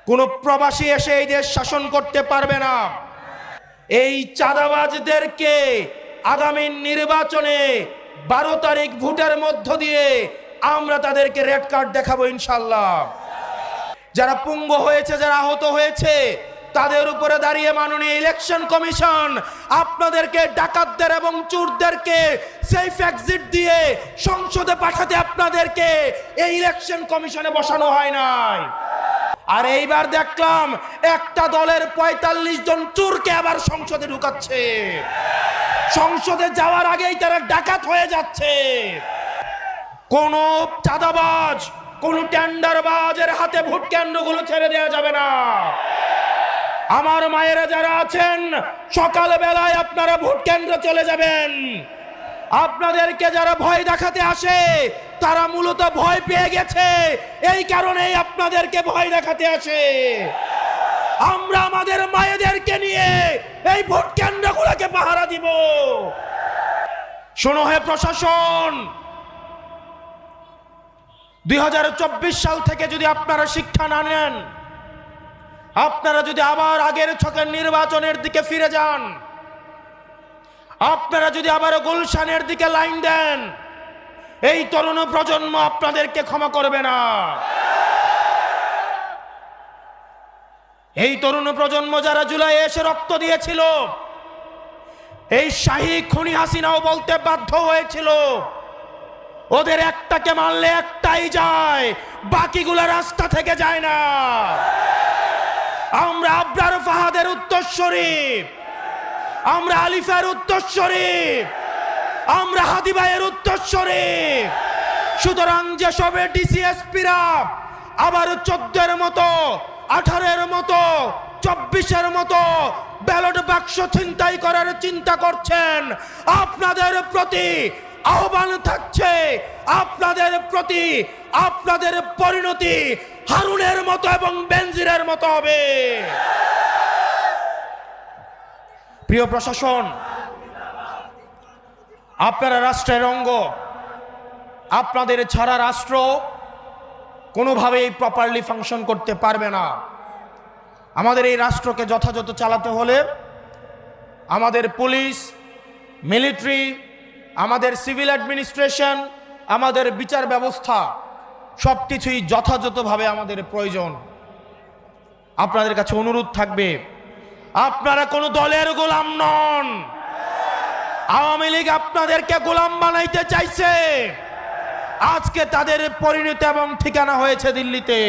কোন প্রবাসী এসে এই দেশ শাসন করতে পারবে না। এই চাঁদাবাজদেরকে আগামী নির্বাচনে 12 তারিখ ভোটের মধ্য দিয়ে আমরা তাদেরকে রেড কার্ড দেখাবো ইনশাআল্লাহ। যারা পঙ্গু হয়েছে, যারা আহত হয়েছে, তাদের উপরে দাঁড়িয়ে মাননীয় ইলেকশন কমিশন আপনাদেরকে, ডাকাতদের এবং চোরদেরকে সেফ এক্সিট দিয়ে সংসদে পাঠাতে আপনাদেরকে এই ইলেকশন কমিশনে বসানো হয় নাই। আর এইবার দেখলাম একটা দলের 45 জন চোরকে আবার সংসদে ঢুকাচ্ছে। সংসদে যাওয়ার আগেই তারা ডাকাত হয়ে যাচ্ছে। কোন চাঁদাবাজ, কোন টেন্ডারবাজের হাতে ভোট কেন্দ্রগুলো ছেড়ে দেওয়া যাবে না। আমার মায়েরা যারা আছেন, সকাল বেলায় আপনারা ভোট কেন্দ্র চলে যাবেন। আপনাদেরকে যারা ভয় দেখাতে আসে তারা মূলত ভয় পেয়ে গেছে, এই কারণেই আপনাদেরকে ভয় দেখাতে আসে। আমরা আমাদের মায়েদেরকে নিয়ে এই ভোট কেন্দ্রগুলোকে পাহারা দিব। শোনো হে প্রশাসন, 2024 সাল থেকে যদি আপনারা শিক্ষা না নেন, আপনারা যদি আবার আগের ছকের নির্বাচনের দিকে ফিরে যান, আপনারা যদি আবার গুলশানের দিকে লাইন দেন, এই তরুণ প্রজন্ম আপনাদেরকে ক্ষমা করবে না। এই তরুণ প্রজন্ম যারা জুলাইয়ে এসে রক্ত দিয়েছিল, এই শাহী খুনি হাসিনাও বলতে বাধ্য হয়েছিল ওদের একটাকে মারলে একটাই যায়, বাকিগুলা রাস্তা থেকে যায় না। আমরা আবরার ফাহাদের উত্তরসূরি, আমরা আলিফের উত্তরসূরি, আমরা হাদি ভাইয়ের উত্তরসূরি। সুতরাং যেসব ডিসিএসপিরা আবার 14-এর মতো, 18-এর মতো, 24-এর মতো ব্যালট বাক্স ছিনতাই করার চিন্তা করছেন, আপনাদের প্রতি আহ্বান থাকছে, আপনাদের প্রতি আপনাদের পরিণতি হারুনের মতো এবং বেনজিরের মতো হবে। প্রিয় প্রশাসন, আপনারা রাষ্ট্রের অঙ্গ, আপনাদের ছাড়া রাষ্ট্র কোনোভাবেই প্রপারলি ফাংশন করতে পারবে না। আমাদের এই রাষ্ট্রকে যথাযথ চালাতে হলে আমাদের পুলিশ, মিলিটারি, আমাদের সিভিল অ্যাডমিনিস্ট্রেশন, আমাদের বিচার ব্যবস্থা সবকিছুই যথাযথভাবে আমাদের প্রয়োজন। আপনাদের কাছে অনুরোধ থাকবে, আপনারা কোনো দলের গোলাম নন। আওয়ামী লীগ আপনাদেরকে গোলাম বানাইতে চাইছে, আজকে তাদের পরিণতি এবং ঠিকানা হয়েছে দিল্লিতে।